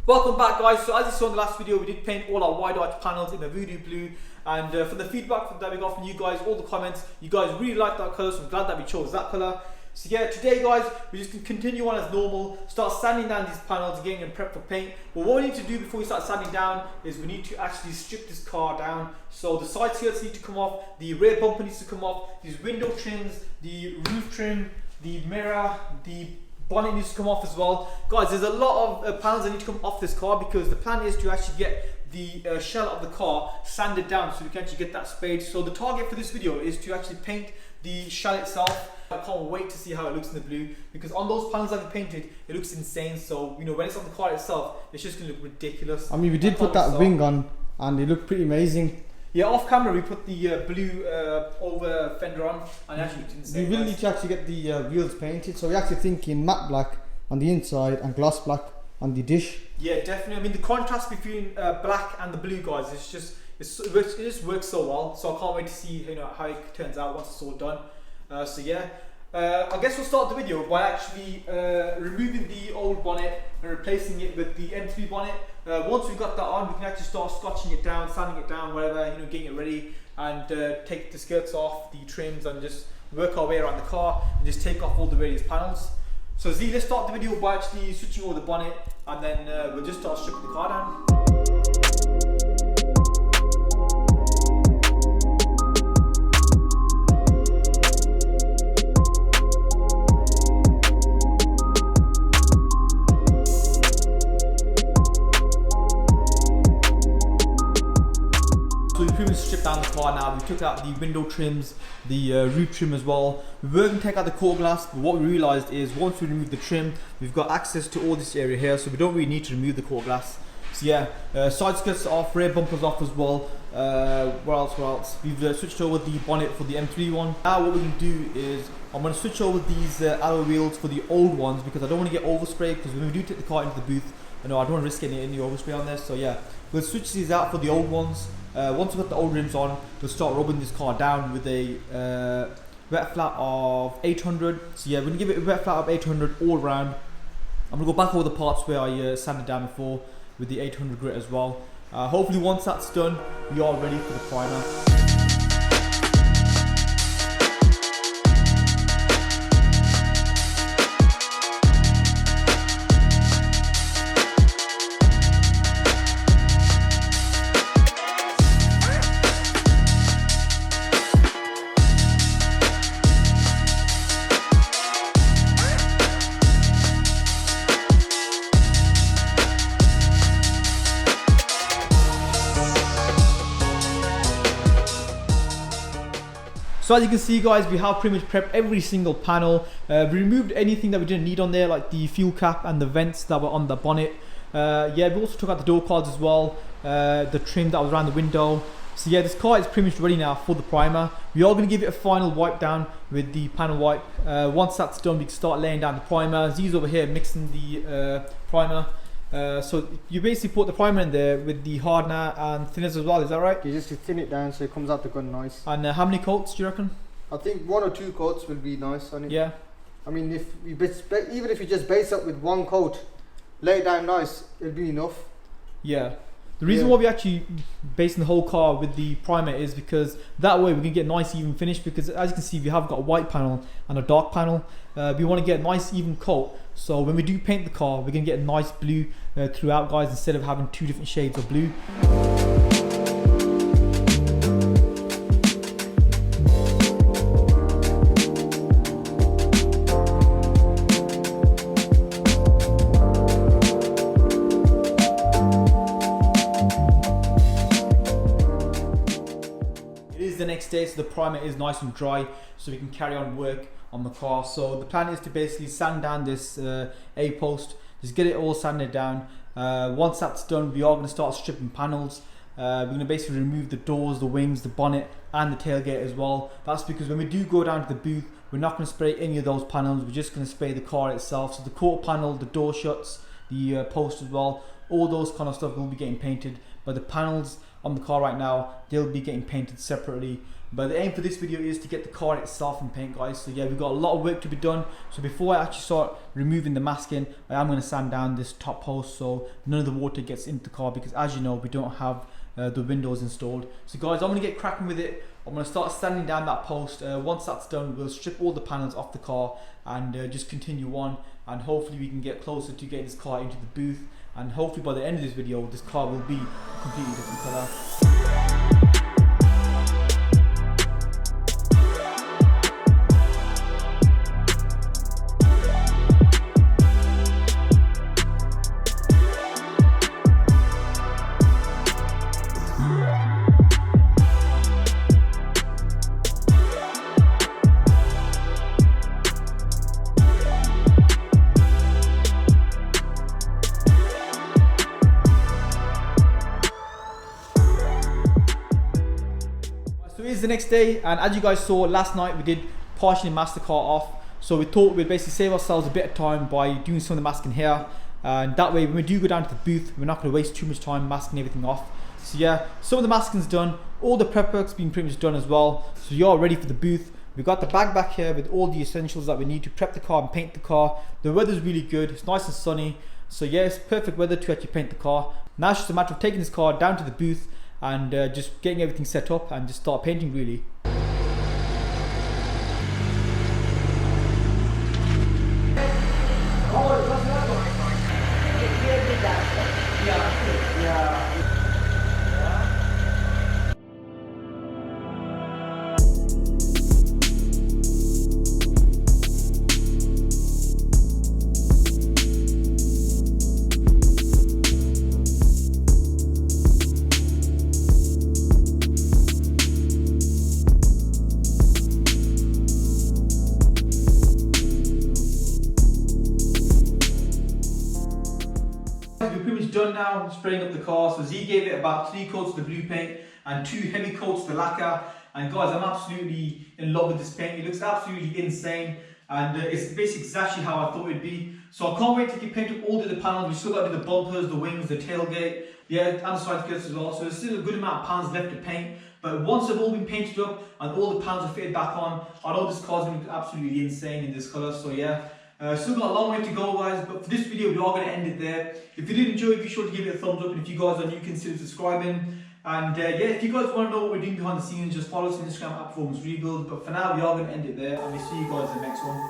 Welcome back, guys. So as you saw in the last video, we did paint all our wide arch panels in the Voodoo blue, and for the feedback that we got from you guys, all the comments, you guys really liked that colour, so I'm glad that we chose that colour. So yeah, today guys, we're just going to continue on as normal, start sanding down these panels, getting them prepped for paint. But what we need to do before we start sanding down is we need to actually strip this car down. So the side skirts need to come off, the rear bumper needs to come off, these window trims, the roof trim, the mirror, the bonnet needs to come off as well. Guys, there's a lot of panels that need to come off this car because the plan is to actually get the shell of the car sanded down so we can actually get that sprayed. So the target for this video is to actually paint the shell itself. I can't wait to see how it looks in the blue, because on those panels that we painted, it looks insane. So you know, when it's on the car itself, it's just gonna look ridiculous. I mean, we did put that wing on and it looked pretty amazing. Yeah, off camera we put the blue over fender on, and it actually looked insane. We will need to actually get the wheels painted, so we're actually thinking matte black on the inside and gloss black on the dish. Yeah, definitely. I mean, the contrast between black and the blue, guys, it's just it just works so well. So I can't wait to see how it turns out once it's all done. So yeah, I guess we'll start the video by actually removing the old bonnet and replacing it with the M3 bonnet. Once we've got that on, we can actually start scotching it down, sanding it down, whatever, getting it ready, and take the skirts off, the trims, and just work our way around the car and just take off all the various panels. So Z, let's start the video by actually switching over the bonnet, and then we'll just start stripping the car down. So we pretty much stripped down the car now. We took out the window trims, the roof trim as well. We were going to take out the core glass, but what we realised is once we remove the trim, we've got access to all this area here, so we don't really need to remove the core glass. So yeah, side skirts off, rear bumpers off as well. Where else? We've switched over the bonnet for the M3 one. Now what we can do is I'm going to switch over these alloy wheels for the old ones, because I don't want to get overspray, because when we do take the car into the booth, I don't want to risk getting any overspray on this. So yeah, we'll switch these out for the old ones. Once we've got the old rims on, we'll start rubbing this car down with a wet flat of 800. So yeah, we're going to give it a wet flat of 800 all around. I'm going to go back over the parts where I sanded down before with the 800 grit as well. Hopefully once that's done, we are ready for the primer. So as you can see, guys, we have pretty much prepped every single panel. We removed anything that we didn't need on there, like the fuel cap and the vents that were on the bonnet. Yeah, we also took out the door cards as well, the trim that was around the window. So yeah, this car is pretty much ready now for the primer. We are going to give it a final wipe down with the panel wipe. Once that's done, we can start laying down the primer. Z's over here mixing the primer. So you basically put the primer in there with the hardener and thinners as well, is that right? You just thin it down so it comes out the gun nice. And how many coats do you reckon? I think 1 or 2 coats will be nice on it. Yeah. I mean, even if you just base up with 1 coat, lay it down nice, it'll be enough. Yeah. The reason why we actually basing the whole car with the primer is because that way we can get a nice even finish, because as you can see, we have got a white panel and a dark panel. We want to get a nice even coat, so when we do paint the car, we're going to get a nice blue throughout, guys, instead of having 2 different shades of blue. The next day, so the primer is nice and dry, so we can carry on work on the car. So the plan is to basically sand down this A post, just get it all sanded down. Once that's done, we are going to start stripping panels. We're going to basically remove the doors, the wings, the bonnet, and the tailgate as well. That's because when we do go down to the booth, we're not going to spray any of those panels. We're just going to spray the car itself. So the quarter panel, the door shuts, the post as well, all those kind of stuff will be getting painted. But the panels on the car right now, they'll be getting painted separately. But the aim for this video is to get the car itself in paint, guys. So yeah, we've got a lot of work to be done. So before I actually start removing the masking, I am going to sand down this top post so none of the water gets into the car, because as you know, we don't have the windows installed. So guys, I'm going to get cracking with it. I'm going to start sanding down that post. Once that's done, we'll strip all the panels off the car and just continue on, and hopefully we can get closer to getting this car into the booth, and hopefully by the end of this video this car will be a completely different colour. So it is the next day, and as you guys saw last night, we did partially mask the car off. So we thought we'd basically save ourselves a bit of time by doing some of the masking here, and that way when we do go down to the booth, we're not going to waste too much time masking everything off. So yeah, some of the masking's done, all the prep work's been pretty much done as well. So you're ready for the booth. We've got the bag back here with all the essentials that we need to prep the car and paint the car. The weather's really good, it's nice and sunny. So yeah, it's perfect weather to actually paint the car. Now it's just a matter of taking this car down to the booth and just getting everything set up and just start painting really. We're pretty much done now spraying up the car. So Z gave it about 3 coats of the blue paint and 2 heavy coats of the lacquer. And guys, I'm absolutely in love with this paint. It looks absolutely insane, and it's basically exactly how I thought it'd be. So I can't wait to paint up all the other panels. We still got to do the bumpers, the wings, the tailgate, yeah, and the side skirts as well. So there's still a good amount of panels left to paint. But once they've all been painted up and all the panels are fitted back on, I know this car's going to be absolutely insane in this colour. So yeah. Still got a long way to go, guys, but for this video we are going to end it there. If you did enjoy, be sure to give it a thumbs up, and if you guys are new, consider subscribing. And yeah, if you guys want to know what we're doing behind the scenes, just follow us on Instagram at Performance Rebuild. But for now, we are going to end it there, and we'll see you guys in the next one.